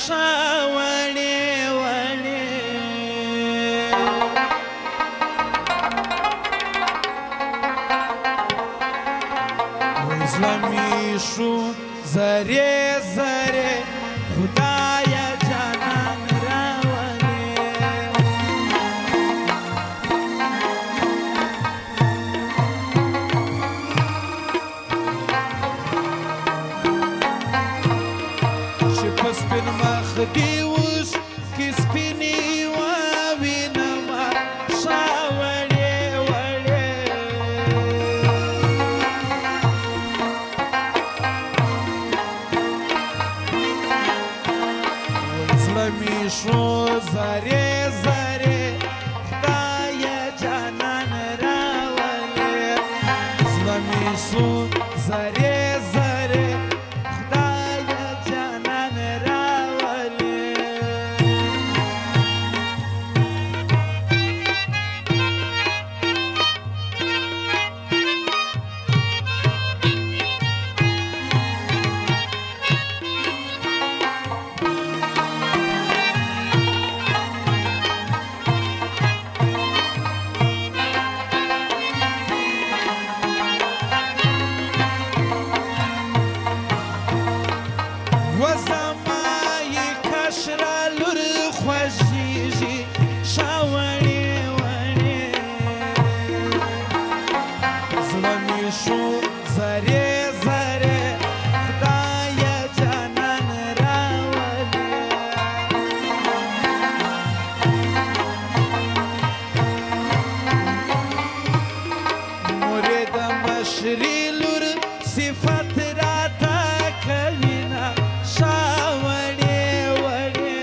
شاوړې وړې زلمی شو زرې زرې خدایا جانان راولې چې په سپین مخ دې اوس کې سپینې ووینمه شاوړې وړې زلمی شو زرې زرې خدایا جانان راولې زلمی شو زرې زرې خدایا جانان راولې وزمای کشرا لور خوږیږي شاوړې وړې زړه مې شو زرې زرې خدایا جانان راولې مورې د مشرې لور صفت راته کوینه شاوړې وړې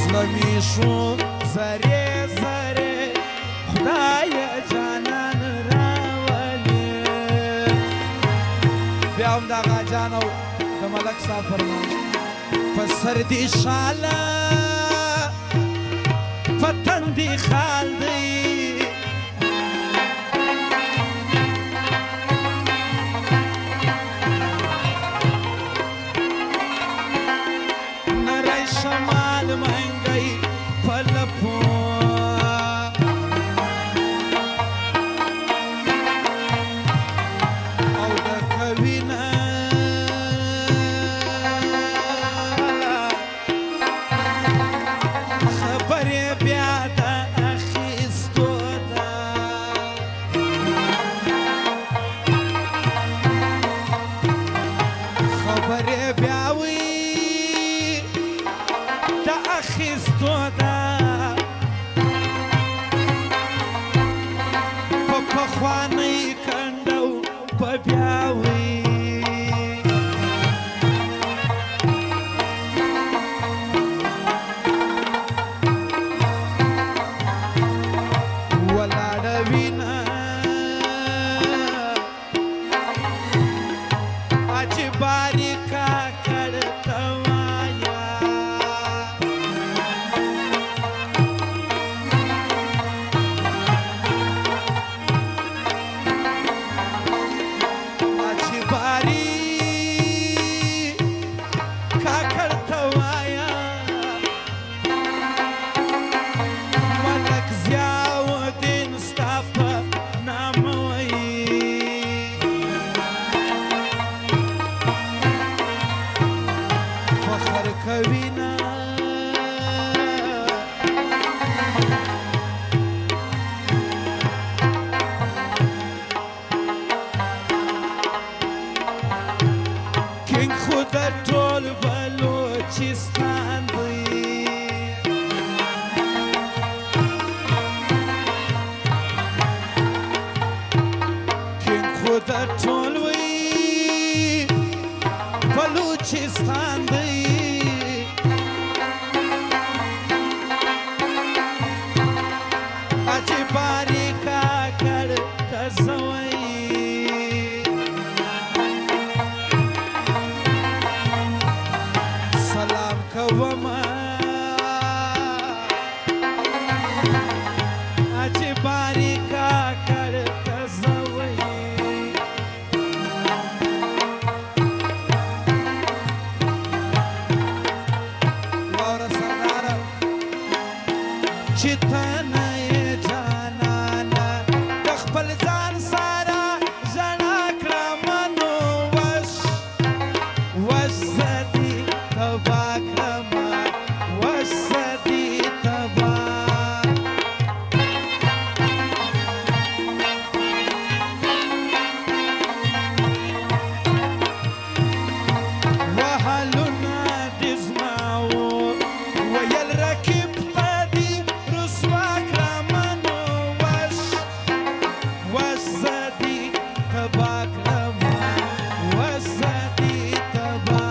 زلمی شو زرې زرې خدایا جانان راولې بیا هم دغه جان او د ملک صاحب فرمایش په سر دې شاله په تن دې خال دی شمال منګي پلپو او د کوینا خبرې بیا د اخیستو ده خبرې بیا وي دا اخیستو ده په پخوانۍ کنډو په بیا وي ولاړه وینه اجباري کاکړ ته وایا چې ته نه یې جانانه د خپل ځان سره ژړا کړمه نو وس زه دې تباه کړمه وس زه دې تباه وهلونه دې زما وو ویل رقیب ته دې رسوا کړمه نو وس زه دې تباه کړمه وس زه دې تباه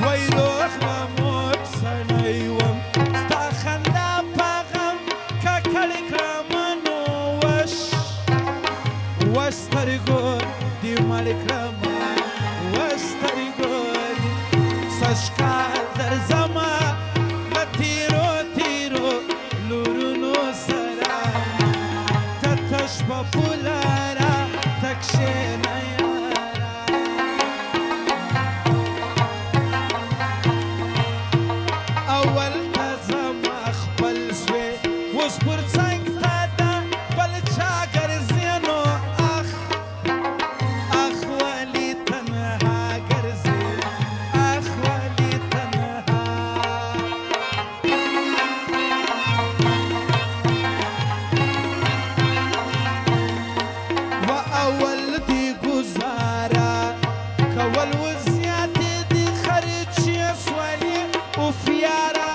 وای روغ به موټ سړی وم ستا خندا په غم ککړ کړمه نو وسترګو دې مړ کړمه وسترګو سږکال درځمه له تیرو لورونو سره ته تش په پولاره ته کښېنه یاره اول ته زما خپل سوې اوس پر څنګ ته ده بل چا ګرځې نو اخ ولې تنها ګرځې اخ ولې تنها و اول دې ګزاره کول و زیاتې دې خرچې سولې اوف یاره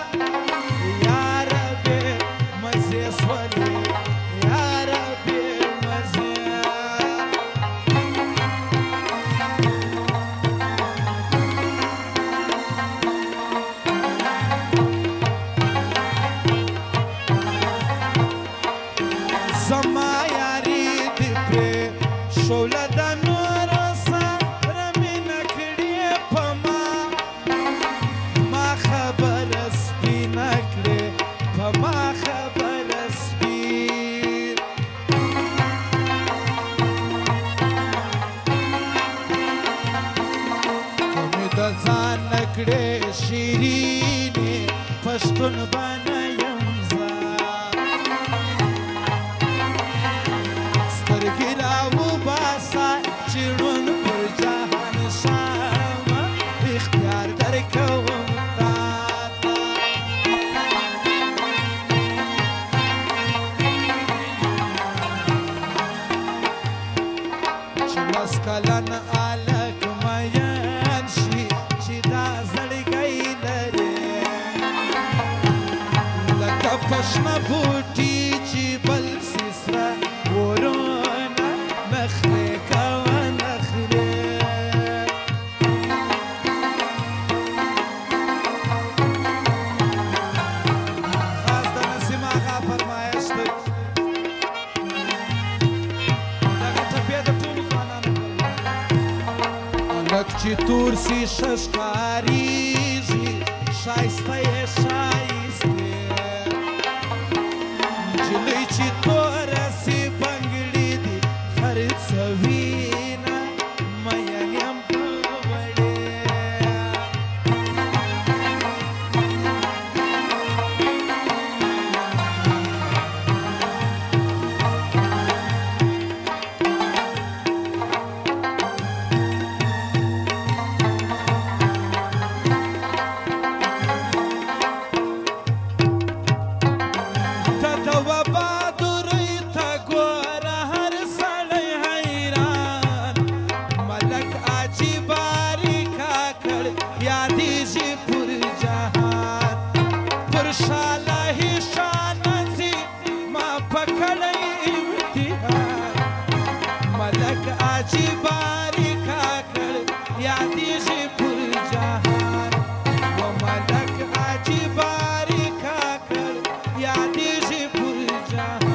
یاره بې مزې سولې یاره بې مزې زما یاري دې پرې شوله د نورو سره مینه کړې په ما خبره سپینه کړې په ما خبره سپین ته مې د ځان نه کړې شیرینې پښتون به نه یم زه سترګې راوباسه چې ړوند پر جهان شمه اختیار درکوم تاته چې لس کلن هلک مین شي چې دا زړګی لري لکه په شنه بوټي چې بل سي سره ورونه نخرې کوه نخرې خاص د نسیم آغا فرمایش دی دغه ټپې د ټولو ځوانانو هلک چې تور سي ښه ښکارېږي ښایسته یې ښایستې نجلۍ چې توره سي بنګړي دي خرڅوینه مین یم په وړې ته د وبادورۍ ته ګوره هر سړی حیران ملک عجیباري کاکړ یادېږي پر جهان پر شالهي شانه ځي ما په کړی امتحان ملک عجیباري کاکړ یادېږي پر جهان و ملک عجیباري کاکړ یادېږي پر جهان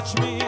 watch me